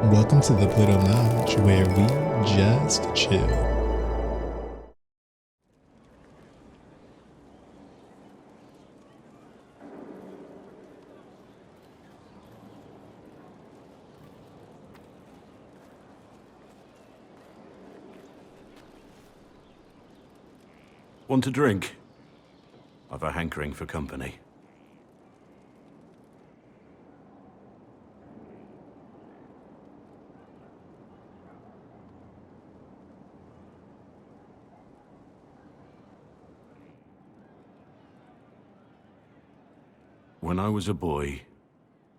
Welcome to the Pluto Lounge, where we just chill. Want a drink? I've a hankering for company. When I was a boy,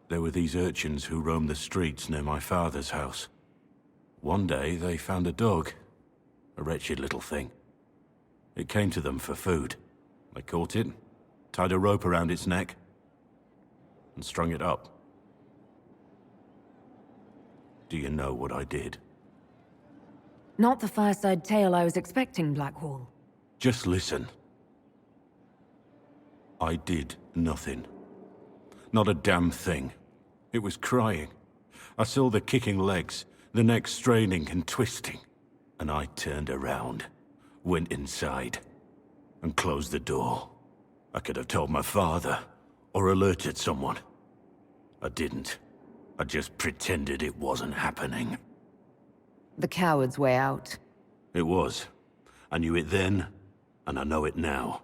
there were these urchins who roamed the streets near my father's house. One day, they found a dog. A wretched little thing. It came to them for food. They caught it, tied a rope around its neck, and strung it up. Do you know what I did? Not the fireside tale I was expecting, Blackwall. Just listen. I did nothing. Not a damn thing. It was crying. I saw the kicking legs, the neck straining and twisting. And I turned around, went inside, and closed the door. I could have told my father, or alerted someone. I didn't. I just pretended it wasn't happening. The coward's way out. It was. I knew it then, and I know it now.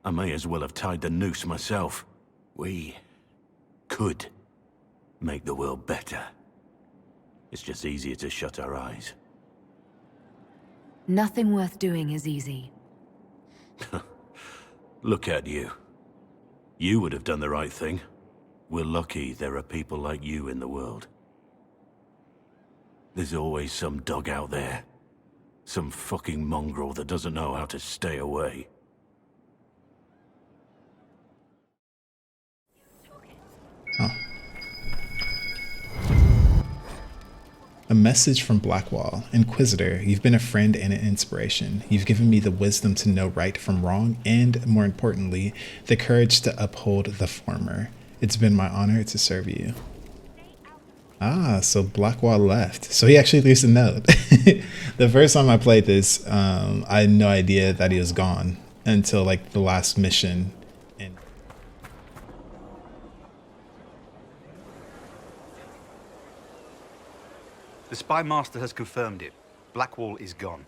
I may as well have tied the noose myself. We could make the world better. It's just easier to shut our eyes. Nothing worth doing is easy. Look at you. You would have done the right thing. We're lucky there are people like you in the world. There's always some dog out there. Some fucking mongrel that doesn't know how to stay away. A message from Blackwall. Inquisitor, you've been a friend and an inspiration. You've given me the wisdom to know right from wrong and, more importantly, the courage to uphold the former. It's been my honor to serve you. Ah, so Blackwall left. So he actually leaves a note. The first time I played this, I had no idea that he was gone until like the last mission. And The Spy Master has confirmed it. Blackwall is gone.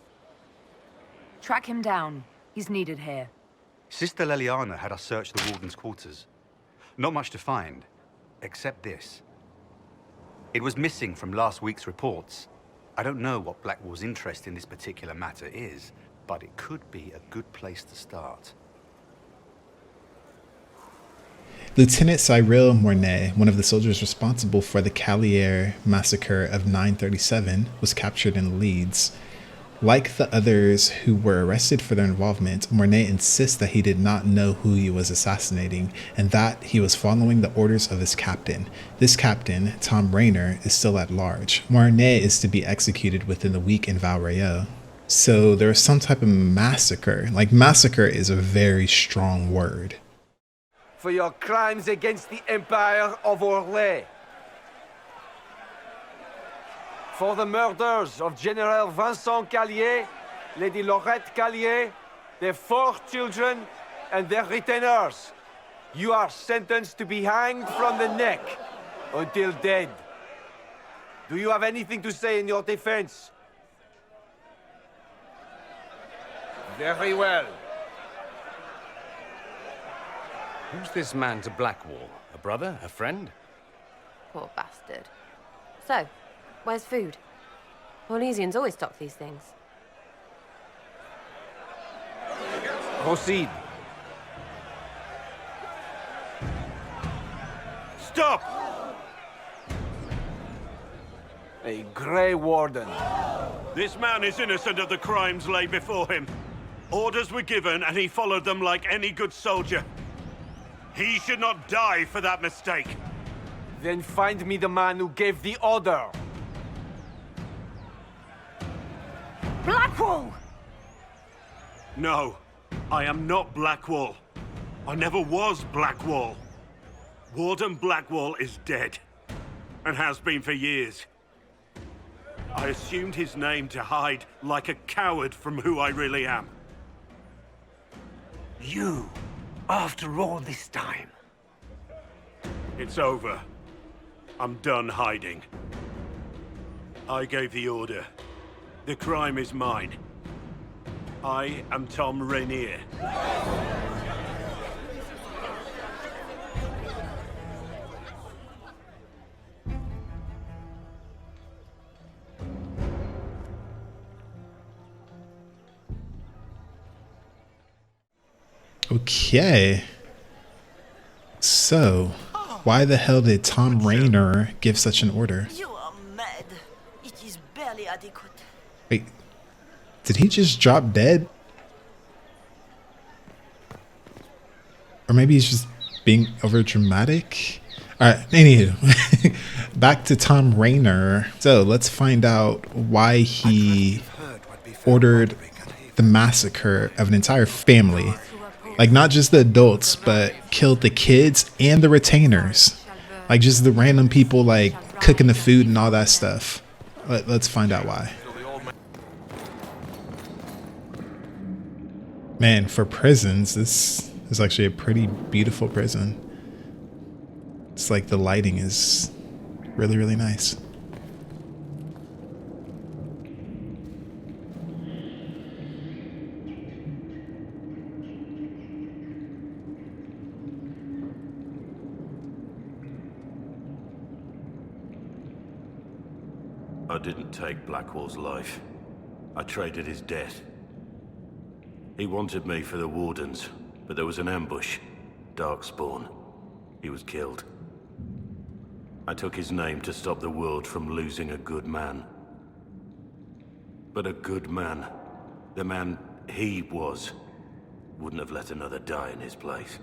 Track him down. He's needed here. Sister Leliana had us search the Warden's quarters. Not much to find, except this. It was missing from last week's reports. I don't know what Blackwall's interest in this particular matter is, but it could be a good place to start. Lieutenant Cyril Mornay, one of the soldiers responsible for the Callier massacre of 937, was captured in Leeds. Like the others who were arrested for their involvement, Mornay insists that he did not know who he was assassinating and that he was following the orders of his captain. This captain, Tom Rayner, is still at large. Mornay is to be executed within the week in Valrayo. So there was some type of massacre. Like, massacre is a very strong word. For your crimes against the Empire of Orlais. For the murders of General Vincent Callier, Lady Laurette Callier, their 4 children, and their retainers. You are sentenced to be hanged from the neck until dead. Do you have anything to say in your defense? Very well. Who's this man to Blackwall? A brother? A friend? Poor bastard. So, where's food? Orlesians always stock these things. Proceed. Stop! A Grey Warden. This man is innocent of the crimes laid before him. Orders were given and he followed them like any good soldier. He should not die for that mistake. Then find me the man who gave the order. Blackwall! No, I am not Blackwall. I never was Blackwall. Warden Blackwall is dead, and has been for years. I assumed his name to hide like a coward from who I really am. You, after all this time. It's over. I'm done hiding. I gave the order. The crime is mine. I am Tom Rainier. Okay. So, why the hell did Tom Rainier give such an order? You are mad. It is barely adequate. Wait, did he just drop dead? Or maybe he's just being over dramatic? Alright, anywho, back to Tom Rainier. So let's find out why he ordered the massacre of an entire family. Like, not just the adults, but killed the kids and the retainers. Like, just the random people, like, cooking the food and all that stuff. Let's find out why. Man, for prisons, this is actually a pretty beautiful prison. It's like the lighting is really, really nice. I didn't take Blackwall's life. I traded his death. He wanted me for the Wardens, but there was an ambush. Darkspawn. He was killed. I took his name to stop the world from losing a good man. But a good man, the man he was, wouldn't have let another die in his place.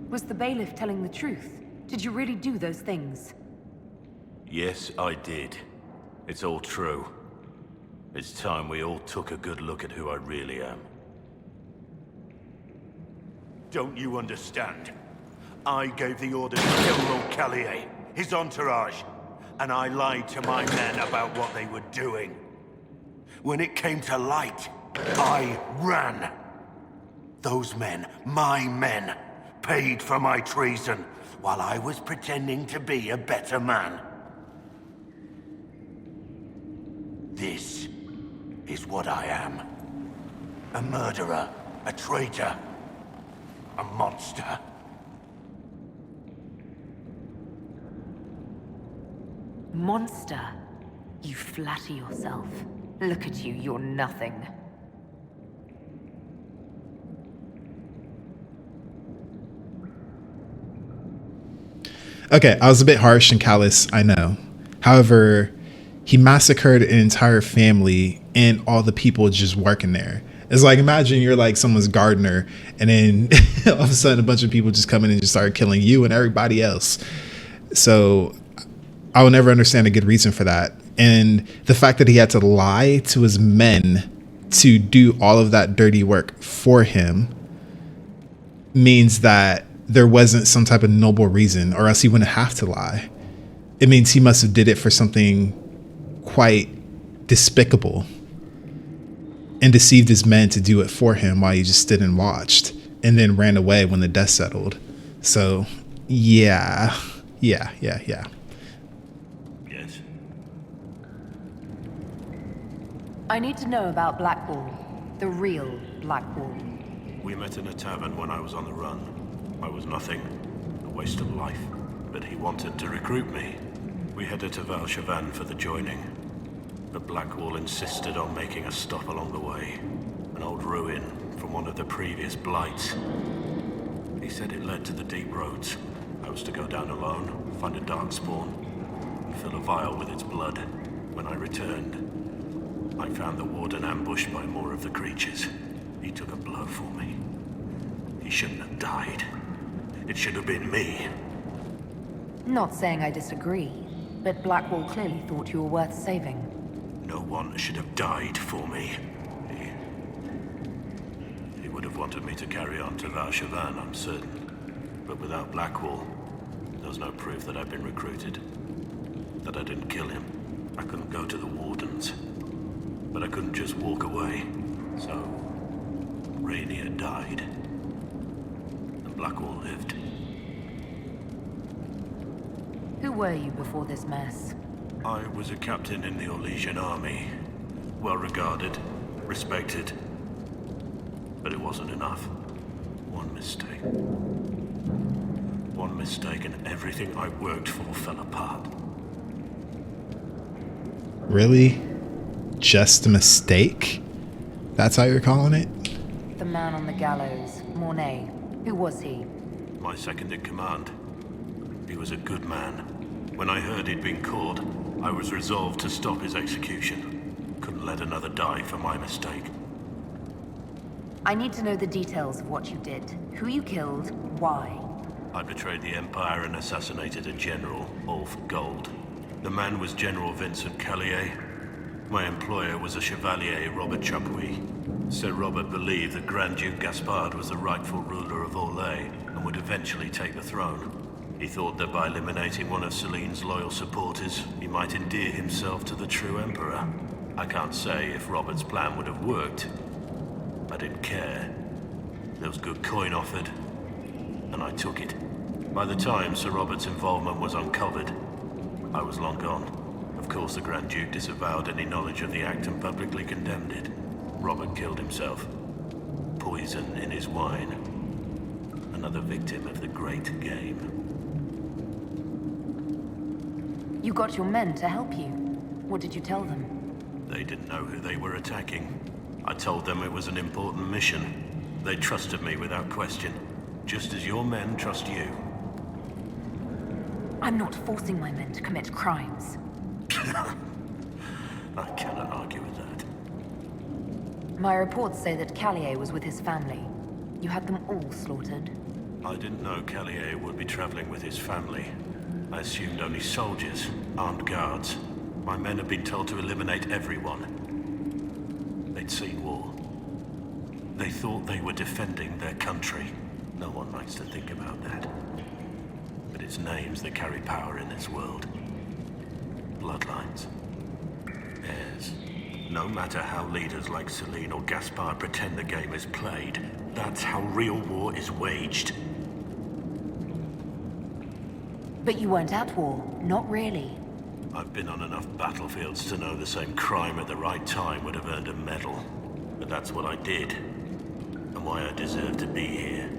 Was the bailiff telling the truth? Did you really do those things? Yes, I did. It's all true. It's time we all took a good look at who I really am. Don't you understand? I gave the order to kill Lord Callier, his entourage, and I lied to my men about what they were doing. When it came to light, I ran. Those men, my men, paid for my treason, while I was pretending to be a better man. This is what I am. A murderer, a traitor, a monster. Monster? You flatter yourself. Look at you, you're nothing. Okay, I was a bit harsh and callous, I know. However, he massacred an entire family and all the people just working there. It's like, imagine you're like someone's gardener and then all of a sudden a bunch of people just come in and just start killing you and everybody else. So I will never understand a good reason for that. And the fact that he had to lie to his men to do all of that dirty work for him means that there wasn't some type of noble reason, or else he wouldn't have to lie. It means he must have did it for something quite despicable and deceived his men to do it for him while he just stood and watched and then ran away when the dust settled. So yeah. Yes. I need to know about Blackwall. The real Blackwall. We met in a tavern when I was on the run. I was nothing, a waste of life. But he wanted to recruit me. We headed to Valshavan for the joining. But Blackwall insisted on making a stop along the way. An old ruin from one of the previous blights. He said it led to the deep roads. I was to go down alone, find a darkspawn, and fill a vial with its blood. When I returned, I found the warden ambushed by more of the creatures. He took a blow for me. He shouldn't have died. It should have been me. Not saying I disagree, but Blackwall clearly thought you were worth saving. No one should have died for me. He would have wanted me to carry on to Valshavan, I'm certain. But without Blackwall, there was no proof that I'd been recruited. That I didn't kill him. I couldn't go to the Wardens. But I couldn't just walk away. So, Rainier died. And Blackwall lived. Who were you before this mess? I was a captain in the Orlesian army. Well regarded, respected. But it wasn't enough. One mistake. One mistake and everything I worked for fell apart. Really? Just a mistake? That's how you're calling it? The man on the gallows, Mornay. Who was he? My second in command. He was a good man. When I heard he'd been caught, I was resolved to stop his execution. Couldn't let another die for my mistake. I need to know the details of what you did. Who you killed, why. I betrayed the Empire and assassinated a general, all for gold. The man was General Vincent Callier. My employer was a Chevalier, Robert Chapuis. Sir Robert believed that Grand Duke Gaspard was the rightful ruler of Orlais and would eventually take the throne. He thought that by eliminating one of Celine's loyal supporters, he might endear himself to the true Emperor. I can't say if Robert's plan would have worked. I didn't care. There was good coin offered, and I took it. By the time Sir Robert's involvement was uncovered, I was long gone. Of course, the Grand Duke disavowed any knowledge of the act and publicly condemned it. Robert killed himself. Poison in his wine. Another victim of the great game. You got your men to help you. What did you tell them? They didn't know who they were attacking. I told them it was an important mission. They trusted me without question, just as your men trust you. I'm not forcing my men to commit crimes. I cannot argue with that. My reports say that Callier was with his family. You had them all slaughtered. I didn't know Callier would be traveling with his family. I assumed only soldiers, armed guards. My men had been told to eliminate everyone. They'd seen war. They thought they were defending their country. No one likes to think about that. But it's names that carry power in this world. Bloodlines. Heirs. No matter how leaders like Celine or Gaspard pretend the game is played, that's how real war is waged. But you weren't at war. Not really. I've been on enough battlefields to know the same crime at the right time would have earned a medal. But that's what I did. And why I deserve to be here.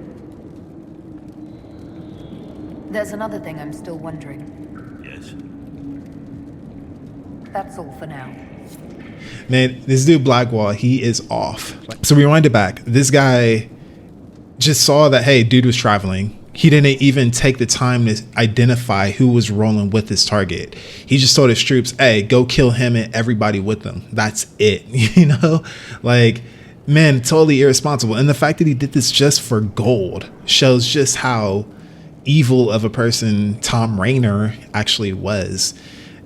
There's another thing I'm still wondering. Yes? That's all for now. Man, this dude Blackwall, he is off. So rewind it back. This guy just saw that, hey, dude was traveling. He didn't even take the time to identify who was rolling with his target. He just told his troops, hey, go kill him and everybody with them. That's it. You know, like, man, totally irresponsible. And the fact that he did this just for gold shows just how evil of a person Tom Rainer actually was.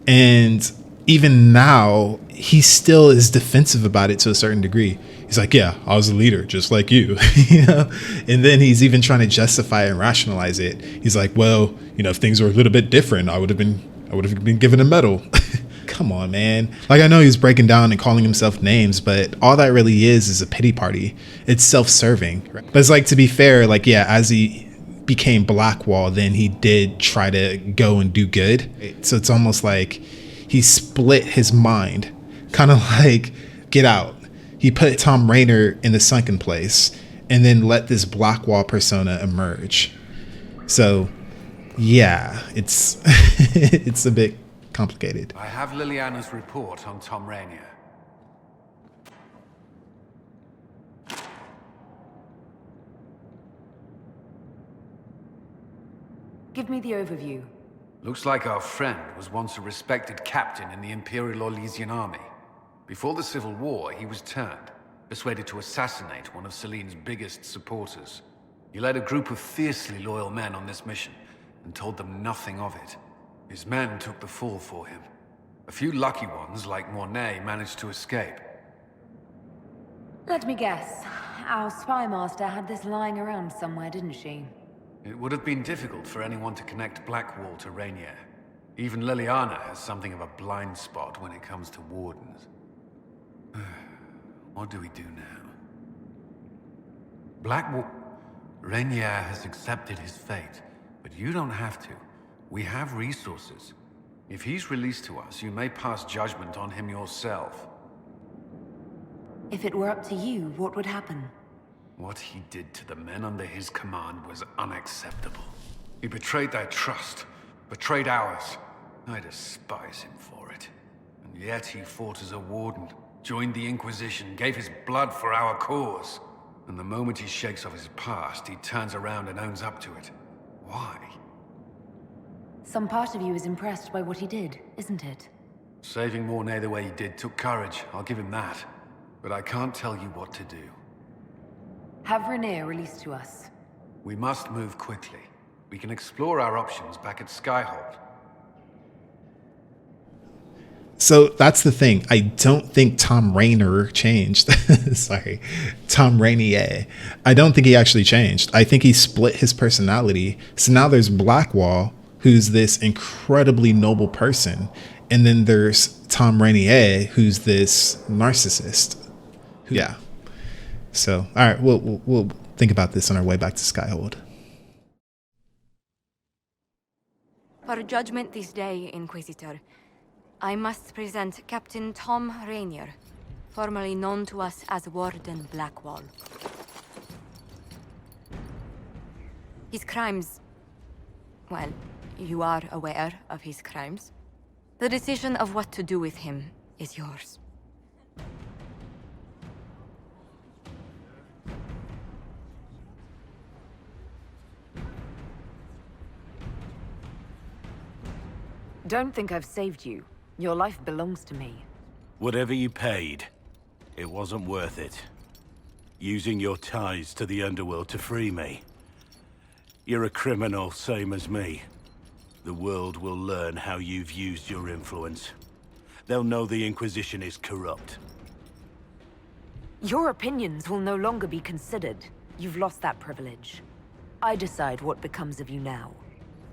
And even now, he still is defensive about it to a certain degree. He's like, yeah, I was a leader just like you, you know? And then he's even trying to justify and rationalize it. He's like, well, you know, if things were a little bit different, I would have been given a medal. Come on, man. Like, I know he's breaking down and calling himself names, but all that really is a pity party. It's self-serving. Right? But it's like, to be fair, like, yeah, as he became Blackwall, then he did try to go and do good. So it's almost like he split his mind, kind of like Get Out. He put Tom Rainer in the sunken place and then let this Blackwall persona emerge. So, yeah, it's it's a bit complicated. I have Liliana's report on Tom Rainier. Give me the overview. Looks like our friend was once a respected captain in the Imperial Orlesian army. Before the Civil War, he was turned, persuaded to assassinate one of Celine's biggest supporters. He led a group of fiercely loyal men on this mission, and told them nothing of it. His men took the fall for him. A few lucky ones, like Mornay, managed to escape. Let me guess. Our spy master had this lying around somewhere, didn't she? It would have been difficult for anyone to connect Blackwall to Rainier. Even Liliana has something of a blind spot when it comes to wardens. What do we do now? Blackwall... Rainier has accepted his fate, but you don't have to. We have resources. If he's released to us, you may pass judgment on him yourself. If it were up to you, what would happen? What he did to the men under his command was unacceptable. He betrayed their trust, betrayed ours. I despise him for it. And yet he fought as a warden, joined the Inquisition, gave his blood for our cause. And the moment he shakes off his past, he turns around and owns up to it. Why? Some part of you is impressed by what he did, isn't it? Saving Mornay the way he did took courage, I'll give him that. But I can't tell you what to do. Have Rainier released to us. We must move quickly. We can explore our options back at Skyhold. So that's the thing. I don't think Tom Rainier changed. Sorry. Tom Rainier. I don't think he actually changed. I think he split his personality. So now there's Blackwall, who's this incredibly noble person. And then there's Tom Rainier, who's this narcissist. Yeah. So, all right, we'll think about this on our way back to Skyhold. For judgment this day, Inquisitor, I must present Captain Tom Rainier, formerly known to us as Warden Blackwall. His crimes... well, you are aware of his crimes. The decision of what to do with him is yours. Don't think I've saved you. Your life belongs to me. Whatever you paid, it wasn't worth it. Using your ties to the underworld to free me. You're a criminal, same as me. The world will learn how you've used your influence. They'll know the Inquisition is corrupt. Your opinions will no longer be considered. You've lost that privilege. I decide what becomes of you now.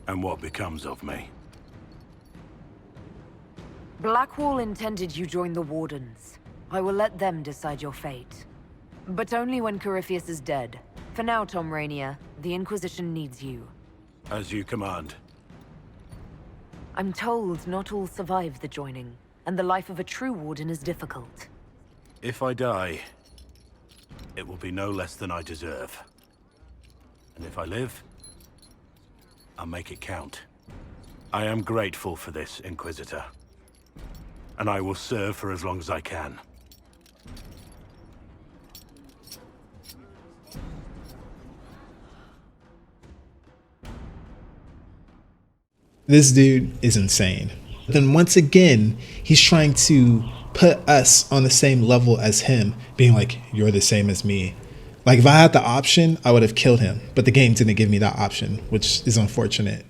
And what becomes of me? Blackwall intended you join the Wardens. I will let them decide your fate. But only when Corypheus is dead. For now, Tom Rainier, the Inquisition needs you. As you command. I'm told not all survive the joining, and the life of a true Warden is difficult. If I die, it will be no less than I deserve. And if I live, I'll make it count. I am grateful for this, Inquisitor. And I will serve for as long as I can. This dude is insane. Then once again, he's trying to put us on the same level as him, being like, you're the same as me. Like, if I had the option, I would have killed him. But the game didn't give me that option, which is unfortunate.